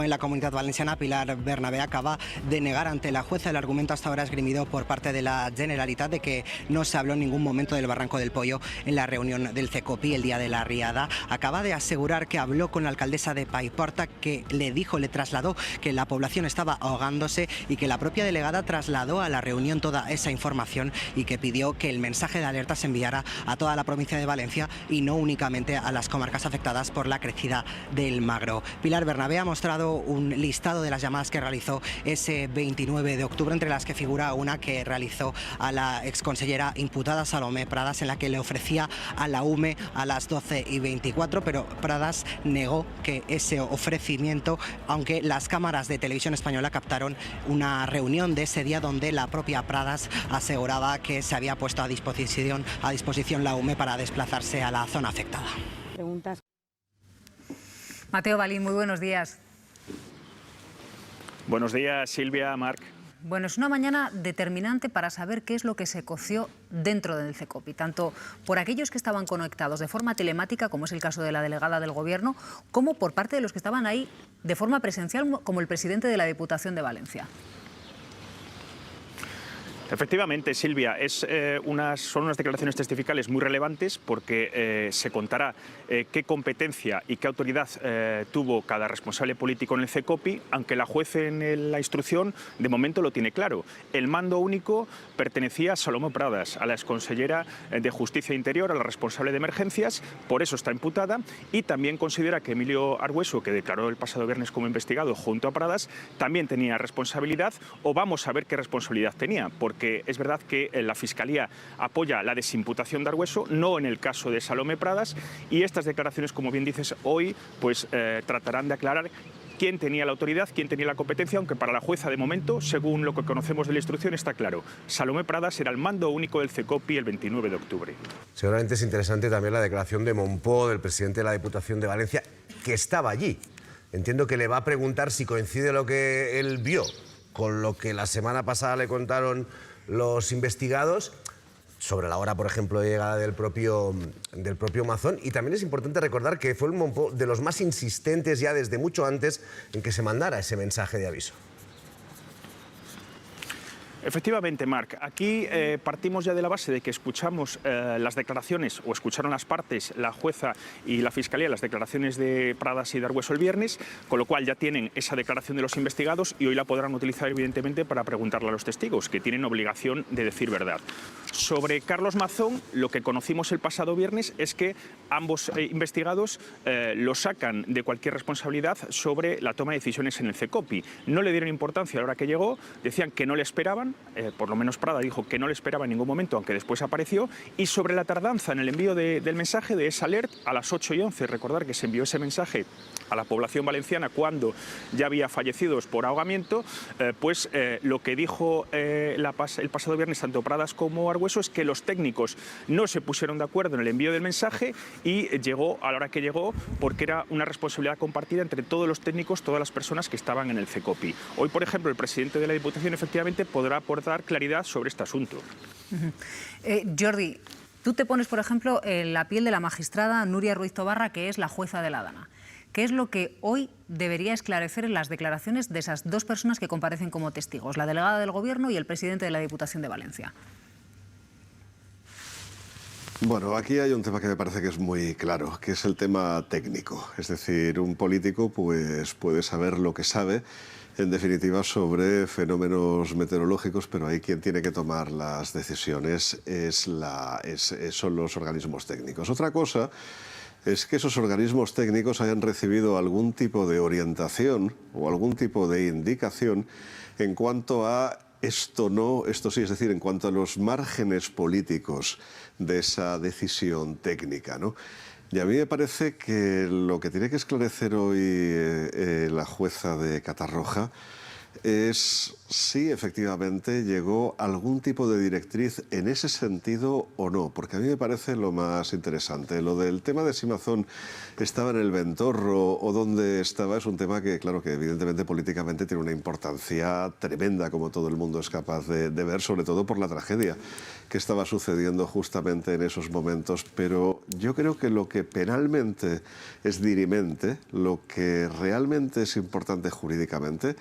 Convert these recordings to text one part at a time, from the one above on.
en la Comunidad Valenciana, Pilar Bernabé, acaba de negar ante la jueza el argumento hasta ahora esgrimido por parte de la Generalitat de que no se habló en ningún momento del Barranco del Pollo en la reunión del CECOPI el día de la riada. Acaba de asegurar que habló con la alcaldesa de Paiporta, que le trasladó que la población estaba ahogándose y que la propia delegada trasladó a la reunión toda esa información y que pidió que el mensaje de alerta se enviara a toda la provincia de Valencia y no únicamente a las comarcas afectadas por la crecida del Magro. Pilar Bernabé ha mostrado un listado de las llamadas que realizó ese 29 de octubre, entre las que figura una que realizó a la exconsellera imputada Salomé Pradas, en la que le ofrecía a la UME a las 12:24, pero Pradas negó que ese ofrecimiento, aunque las cámaras de Televisión Española captaron una reunión de ese día donde la propia Pradas aseguraba que se había puesto a disposición la UME para desplazarse a la zona afectada. Preguntas. Mateo Balín, muy buenos días. Buenos días, Silvia, Marc. Bueno, es una mañana determinante para saber qué es lo que se coció dentro del CECOPI, tanto por aquellos que estaban conectados de forma telemática, como es el caso de la delegada del Gobierno, como por parte de los que estaban ahí de forma presencial, como el presidente de la Diputación de Valencia. Efectivamente, Silvia, son unas declaraciones testificales muy relevantes porque se contará qué competencia y qué autoridad tuvo cada responsable político en el CECOPI, aunque la juez en la instrucción de momento lo tiene claro. El mando único pertenecía a Salomé Pradas, a la exconsellera de Justicia e Interior, a la responsable de emergencias, por eso está imputada, y también considera que Emilio Argüeso, que declaró el pasado viernes como investigado junto a Pradas, también tenía responsabilidad, o vamos a ver qué responsabilidad tenía, porque es verdad que la Fiscalía apoya la desimputación de Argüeso, no en el caso de Salomé Pradas, y estas declaraciones, como bien dices, hoy pues tratarán de aclarar quién tenía la autoridad, quién tenía la competencia, aunque para la jueza de momento, según lo que conocemos de la instrucción, está claro. Salomé Pradas era el mando único del CECOPI el 29 de octubre. Seguramente es interesante también la declaración de Monpó, del presidente de la Diputación de Valencia, que estaba allí. Entiendo que le va a preguntar si coincide lo que él vio con lo que la semana pasada le contaron los investigados sobre la hora, por ejemplo, de llegada del propio Mazón. Y también es importante recordar que fue el Monpó de los más insistentes ya desde mucho antes en que se mandara ese mensaje de aviso. Efectivamente, Marc, aquí partimos ya de la base de que escuchamos las declaraciones, o escucharon las partes, la jueza y la Fiscalía, las declaraciones de Pradas y de Argüeso el viernes, con lo cual ya tienen esa declaración de los investigados y hoy la podrán utilizar evidentemente para preguntarle a los testigos, que tienen obligación de decir verdad. Sobre Carlos Mazón, lo que conocimos el pasado viernes es que ambos investigados lo sacan de cualquier responsabilidad sobre la toma de decisiones en el CECOPI. No le dieron importancia a la hora que llegó, decían que no le esperaban, por lo menos Prada dijo que no le esperaba en ningún momento, aunque después apareció, y sobre la tardanza en el envío del mensaje de esa alert a las 8:11, recordar que se envió ese mensaje a la población valenciana cuando ya había fallecidos por ahogamiento, lo que dijo el pasado viernes tanto Pradas como Argüeso es que los técnicos no se pusieron de acuerdo en el envío del mensaje y llegó a la hora que llegó porque era una responsabilidad compartida entre todos los técnicos, todas las personas que estaban en el CECOPI. Hoy, por ejemplo, el presidente de la Diputación efectivamente podrá aportar claridad sobre este asunto. Jordi, tú te pones, por ejemplo, en la piel de la magistrada Nuria Ruiz Tobarra, que es la jueza de la Dana. ¿Qué es lo que hoy debería esclarecer en las declaraciones de esas dos personas que comparecen como testigos, la delegada del Gobierno y el presidente de la Diputación de Valencia? Bueno, aquí hay un tema que me parece que es muy claro, que es el tema técnico. Es decir, un político pues puede saber lo que sabe, en definitiva, sobre fenómenos meteorológicos, pero ahí quien tiene que tomar las decisiones son los organismos técnicos. Otra cosa es que esos organismos técnicos hayan recibido algún tipo de orientación o algún tipo de indicación en cuanto a esto no, esto sí, es decir, en cuanto a los márgenes políticos de esa decisión técnica, ¿no? Y a mí me parece que lo que tiene que esclarecer hoy la jueza de Catarroja es si efectivamente llegó algún tipo de directriz en ese sentido o no, porque a mí me parece lo más interesante. Lo del tema de si Mazón estaba en el Ventorro o dónde estaba es un tema que, claro, que evidentemente políticamente tiene una importancia tremenda, como todo el mundo es capaz de ver, sobre todo por la tragedia que estaba sucediendo justamente en esos momentos. Pero yo creo que lo que penalmente es dirimente, lo que realmente es importante jurídicamente,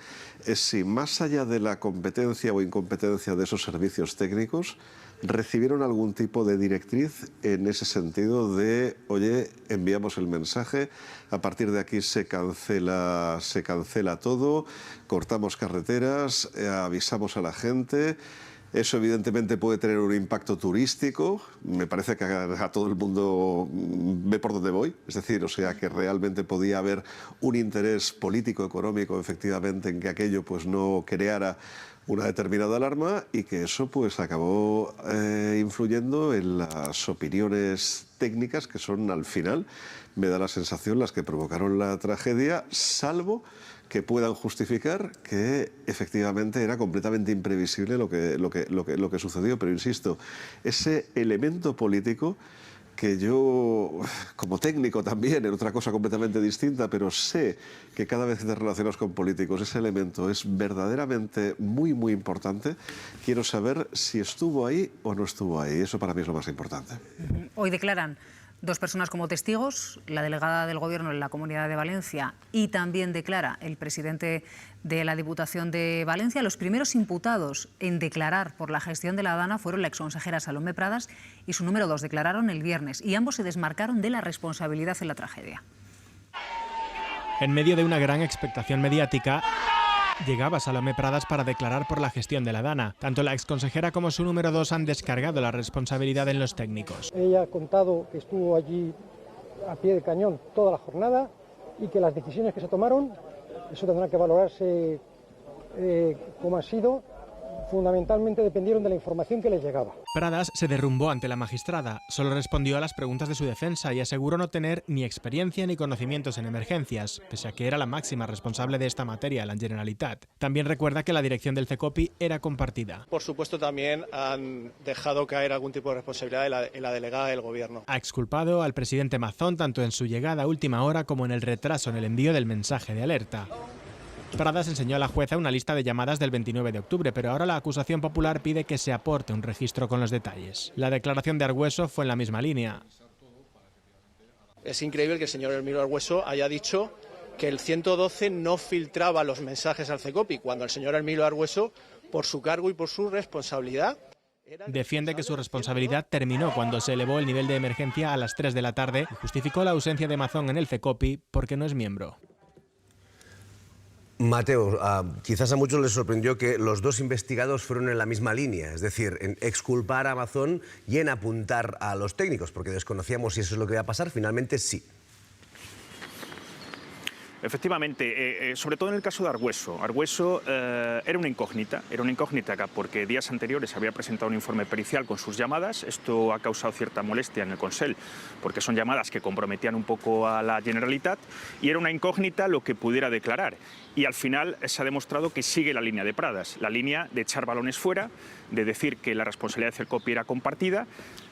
es si más allá de la competencia o incompetencia de esos servicios técnicos, recibieron algún tipo de directriz en ese sentido de, oye, enviamos el mensaje, a partir de aquí se cancela todo, cortamos carreteras, avisamos a la gente. Eso evidentemente puede tener un impacto turístico, me parece que a todo el mundo ve por dónde voy, es decir, o sea que realmente podía haber un interés político, económico, efectivamente, en que aquello pues no creara una determinada alarma y que eso pues acabó influyendo en las opiniones técnicas que son al final, me da la sensación, las que provocaron la tragedia, salvo que puedan justificar que efectivamente era completamente imprevisible lo que sucedió. Pero insisto, ese elemento político que yo, como técnico también, en otra cosa completamente distinta, pero sé que cada vez que te relacionas con políticos, ese elemento es verdaderamente muy, muy importante. Quiero saber si estuvo ahí o no estuvo ahí. Eso para mí es lo más importante. Hoy declaran dos personas como testigos, la delegada del Gobierno en la Comunidad de Valencia y también declara el presidente de la Diputación de Valencia. Los primeros imputados en declarar por la gestión de la Dana fueron la exconsejera Salomé Pradas y su número 2. Declararon el viernes y ambos se desmarcaron de la responsabilidad en la tragedia. En medio de una gran expectación mediática, llegaba Salomé Pradas para declarar por la gestión de la Dana. Tanto la exconsejera como su número 2 han descargado la responsabilidad en los técnicos. Ella ha contado que estuvo allí a pie de cañón toda la jornada y que las decisiones que se tomaron, eso tendrá que valorarse como ha sido, fundamentalmente dependieron de la información que les llegaba. Pradas se derrumbó ante la magistrada, solo respondió a las preguntas de su defensa y aseguró no tener ni experiencia ni conocimientos en emergencias, pese a que era la máxima responsable de esta materia, la Generalitat. También recuerda que la dirección del CECOPI era compartida. Por supuesto, también han dejado caer algún tipo de responsabilidad en la delegada del Gobierno. Ha exculpado al presidente Mazón tanto en su llegada a última hora como en el retraso en el envío del mensaje de alerta. Pradas enseñó a la jueza una lista de llamadas del 29 de octubre, pero ahora la acusación popular pide que se aporte un registro con los detalles. La declaración de Argüeso fue en la misma línea. Es increíble que el señor Emilio Argüeso haya dicho que el 112 no filtraba los mensajes al CECOPI, cuando el señor Emilio Argüeso, por su cargo y por su responsabilidad... Defiende que su responsabilidad terminó cuando se elevó el nivel de emergencia a las 3 de la tarde y justificó la ausencia de Mazón en el CECOPI porque no es miembro. Mateo, quizás a muchos les sorprendió que los dos investigados fueron en la misma línea, es decir, en exculpar a Mazón y en apuntar a los técnicos, porque desconocíamos si eso es lo que iba a pasar, finalmente sí. Efectivamente, sobre todo en el caso de Argüeso. Argüeso era una incógnita acá porque días anteriores había presentado un informe pericial con sus llamadas. Esto ha causado cierta molestia en el Consell porque son llamadas que comprometían un poco a la Generalitat y era una incógnita lo que pudiera declarar. Y al final se ha demostrado que sigue la línea de Pradas, la línea de echar balones fuera, de decir que la responsabilidad de CECOPI era compartida.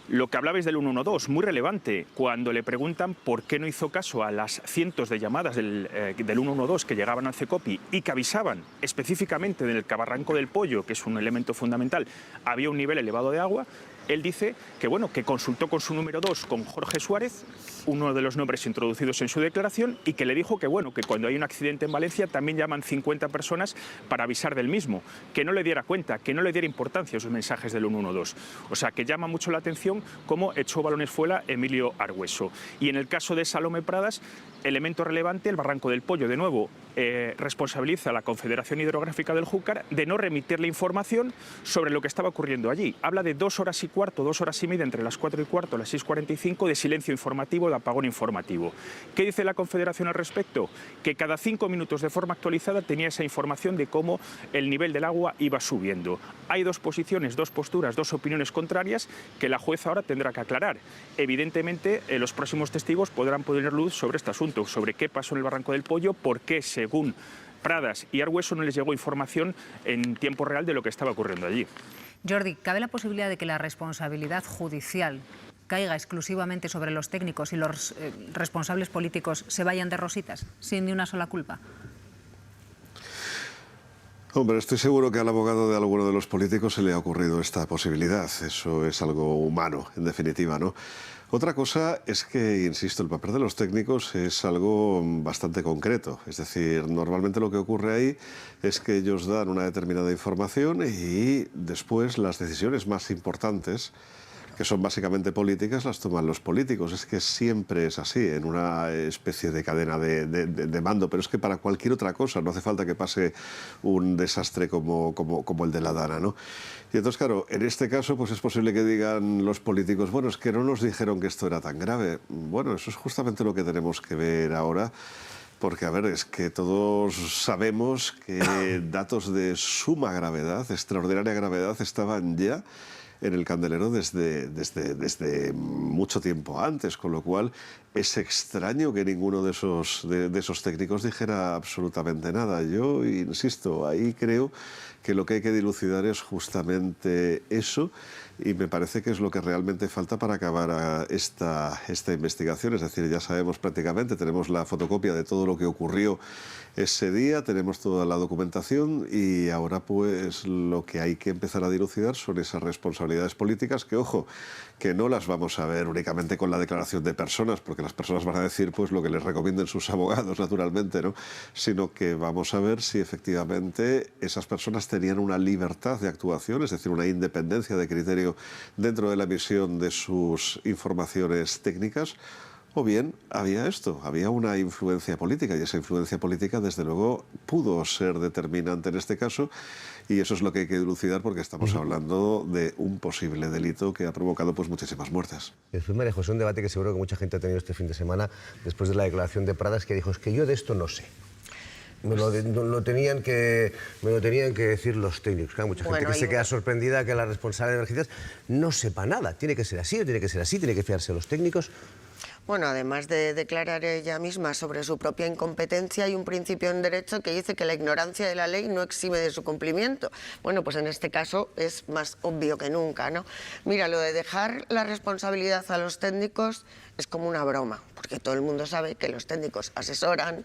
Lo que hablabais del 112, muy relevante, cuando le preguntan por qué no hizo caso a las cientos de llamadas del 112 que llegaban al CECOPI y que avisaban específicamente del Barranco del Pollo, que es un elemento fundamental, había un nivel elevado de agua. Él dice que, bueno, que consultó con su número 2, con Jorge Suárez, uno de los nombres introducidos en su declaración, y que le dijo que, bueno, que cuando hay un accidente en Valencia también llaman 50 personas para avisar del mismo, que no le diera cuenta, que no le diera importancia a esos mensajes del 112. O sea, que llama mucho la atención cómo echó balones fuera Emilio Argüeso. Y en el caso de Salomé Pradas, elemento relevante, el Barranco del Pollo, de nuevo, responsabiliza a la Confederación Hidrográfica del Júcar de no remitirle información sobre lo que estaba ocurriendo allí. Habla de 2 horas y cuarto, 2 horas y media, entre las 4 y cuarto y las 6:45, de silencio informativo, de apagón informativo. ¿Qué dice la Confederación al respecto? Que cada 5 minutos de forma actualizada tenía esa información de cómo el nivel del agua iba subiendo. Hay 2 posiciones, 2 posturas, 2 opiniones contrarias que la jueza ahora tendrá que aclarar. Evidentemente, los próximos testigos podrán poner luz sobre este asunto, sobre qué pasó en el Barranco del Pollo, por qué, según Pradas y Argüeso no les llegó información en tiempo real de lo que estaba ocurriendo allí. Jordi, ¿cabe la posibilidad de que la responsabilidad judicial caiga exclusivamente sobre los técnicos y los responsables políticos se vayan de rositas, sin ni una sola culpa? Hombre, estoy seguro que al abogado de alguno de los políticos se le ha ocurrido esta posibilidad. Eso es algo humano, en definitiva, ¿no? Otra cosa es que, insisto, el papel de los técnicos es algo bastante concreto. Es decir, normalmente lo que ocurre ahí es que ellos dan una determinada información y después las decisiones más importantes, que son básicamente políticas, las toman los políticos. Es que siempre es así, en una especie de cadena de mando, pero es que para cualquier otra cosa no hace falta que pase un desastre como el de la Dana, ¿no? Y entonces, claro, en este caso pues es posible que digan los políticos, bueno, es que no nos dijeron que esto era tan grave. Bueno, eso es justamente lo que tenemos que ver ahora. Porque, a ver, es que todos sabemos que datos de suma gravedad, extraordinaria gravedad, estaban ya en el candelero desde mucho tiempo antes, con lo cual es extraño que ninguno de esos técnicos dijera absolutamente nada. Yo insisto, ahí creo que lo que hay que dilucidar es justamente eso, y me parece que es lo que realmente falta para acabar esta investigación. Es decir, ya sabemos prácticamente, tenemos la fotocopia de todo lo que ocurrió ese día, tenemos toda la documentación, y ahora pues lo que hay que empezar a dilucidar son esas responsabilidades políticas que, ojo, que no las vamos a ver únicamente con la declaración de personas, porque las personas van a decir pues lo que les recomienden sus abogados, naturalmente, ¿no? Sino que vamos a ver si efectivamente esas personas tenían una libertad de actuación, es decir, una independencia de criterio dentro de la emisión de sus informaciones técnicas, o bien había una influencia política, y esa influencia política desde luego pudo ser determinante en este caso, y eso es lo que hay que dilucidar, porque estamos hablando de un posible delito que ha provocado pues muchísimas muertes. María José, un debate que seguro que mucha gente ha tenido este fin de semana después de la declaración de Pradas, que dijo, es que yo de esto no sé. Me lo tenían que decir los técnicos. Claro, mucha gente que se queda sorprendida que la responsable de emergencias no sepa nada. Tiene que ser así, o tiene que ser así, tiene que fiarse de los técnicos. Bueno, además de declarar ella misma sobre su propia incompetencia, hay un principio en derecho que dice que la ignorancia de la ley no exime de su cumplimiento. Bueno, pues en este caso es más obvio que nunca, ¿no? Mira, lo de dejar la responsabilidad a los técnicos es como una broma, porque todo el mundo sabe que los técnicos asesoran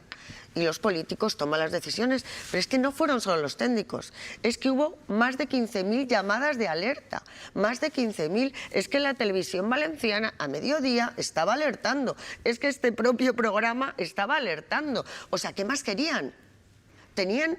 y los políticos toman las decisiones. Pero es que no fueron solo los técnicos, es que hubo más de 15.000 llamadas de alerta, más de 15.000. Es que la televisión valenciana a mediodía estaba alertando, es que este propio programa estaba alertando. O sea, ¿qué más querían? Tenían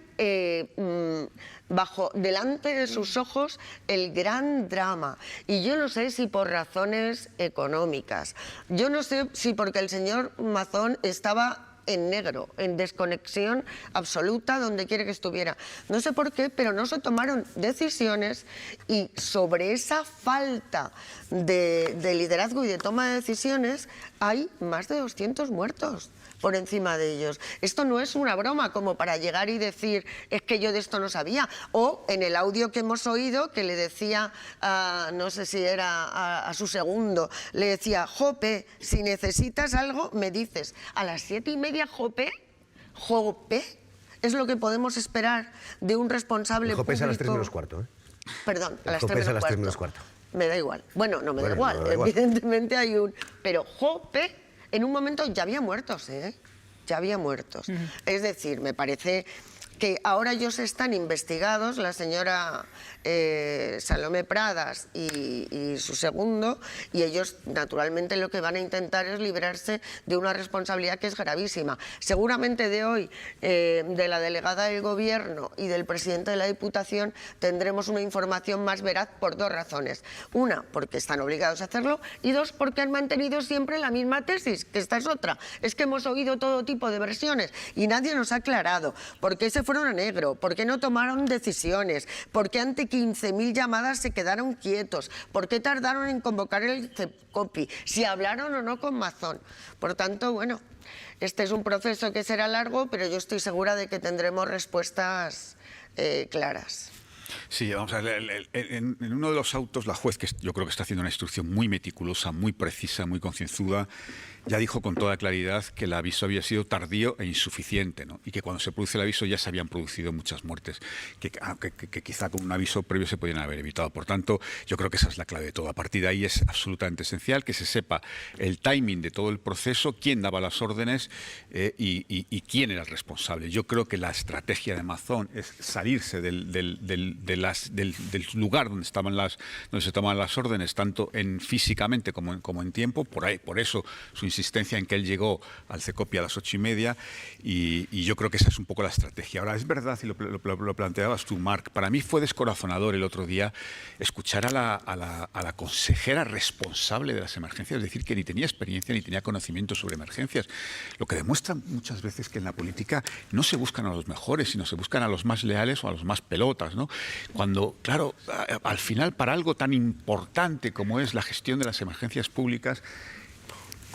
delante de sus ojos el gran drama. Y yo no sé si por razones económicas, yo no sé si porque el señor Mazón estaba en negro, en desconexión absoluta donde quiera que estuviera. No sé por qué, pero no se tomaron decisiones, y sobre esa falta de liderazgo y de toma de decisiones hay más de 200 muertos por encima de ellos. Esto no es una broma como para llegar y decir, es que yo de esto no sabía. O en el audio que hemos oído, que le decía, no sé si era a su segundo, le decía, Jope, si necesitas algo, me dices. A las 7:30, Jope, es lo que podemos esperar de un responsable público. Jope es a las 3 menos cuarto, ¿eh? Perdón, a las 3 menos cuarto. Me da igual. Bueno, no me da igual. Evidentemente hay un... Pero Jope, en un momento ya había muertos, ¿eh? Ya había muertos. Es decir, me parece que ahora ellos están investigados, la señora Salomé Pradas y su segundo, y ellos naturalmente lo que van a intentar es librarse de una responsabilidad que es gravísima. Seguramente de hoy, de la delegada del Gobierno y del presidente de la Diputación, tendremos una información más veraz por dos razones. Una, porque están obligados a hacerlo, y dos, porque han mantenido siempre la misma tesis, que esta es otra. Es que hemos oído todo tipo de versiones y nadie nos ha aclarado por qué se fueron a negro, por qué no tomaron decisiones, por qué ante 15.000 llamadas se quedaron quietos, por qué tardaron en convocar el CECOPI, si hablaron o no con Mazón. Por tanto, bueno, este es un proceso que será largo, pero yo estoy segura de que tendremos respuestas claras. Sí, vamos a ver, en uno de los autos la juez, que yo creo que está haciendo una instrucción muy meticulosa, muy precisa, muy concienzuda, ya dijo con toda claridad que el aviso había sido tardío e insuficiente, ¿no? Y que cuando se produce el aviso ya se habían producido muchas muertes, que quizá con un aviso previo se podían haber evitado. Por tanto, yo creo que esa es la clave de todo. A partir de ahí es absolutamente esencial que se sepa el timing de todo el proceso, quién daba las órdenes y quién era el responsable. Yo creo que la estrategia de Mazón es salirse del lugar donde se tomaban las órdenes, tanto físicamente como en tiempo. Por eso su insistencia en que él llegó al CECOPI a las 8:30, y yo creo que esa es un poco la estrategia. Ahora, es verdad, y lo planteabas tú, Marc, para mí fue descorazonador el otro día escuchar a la consejera responsable de las emergencias decir que ni tenía experiencia ni tenía conocimiento sobre emergencias, lo que demuestra muchas veces que en la política no se buscan a los mejores, sino se buscan a los más leales o a los más pelotas, ¿no? Cuando, claro, al final, para algo tan importante como es la gestión de las emergencias públicas,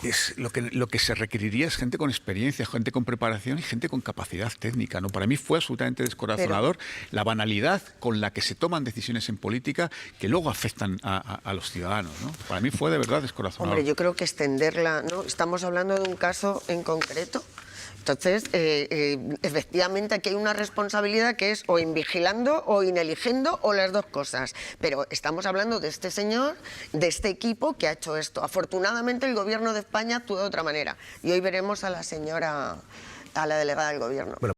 es lo que se requeriría es gente con experiencia, gente con preparación y gente con capacidad técnica, ¿no? Para mí fue absolutamente descorazonador la banalidad con la que se toman decisiones en política que luego afectan a los ciudadanos, ¿no? Para mí fue de verdad descorazonador. Hombre, yo creo que extenderla, ¿no? Estamos hablando de un caso en concreto. Entonces, efectivamente, aquí hay una responsabilidad que es o invigilando o ineligiendo o las dos cosas. Pero estamos hablando de este señor, de este equipo que ha hecho esto. Afortunadamente, el Gobierno de España actúa de otra manera. Y hoy veremos a la señora, a la delegada del Gobierno. Bueno.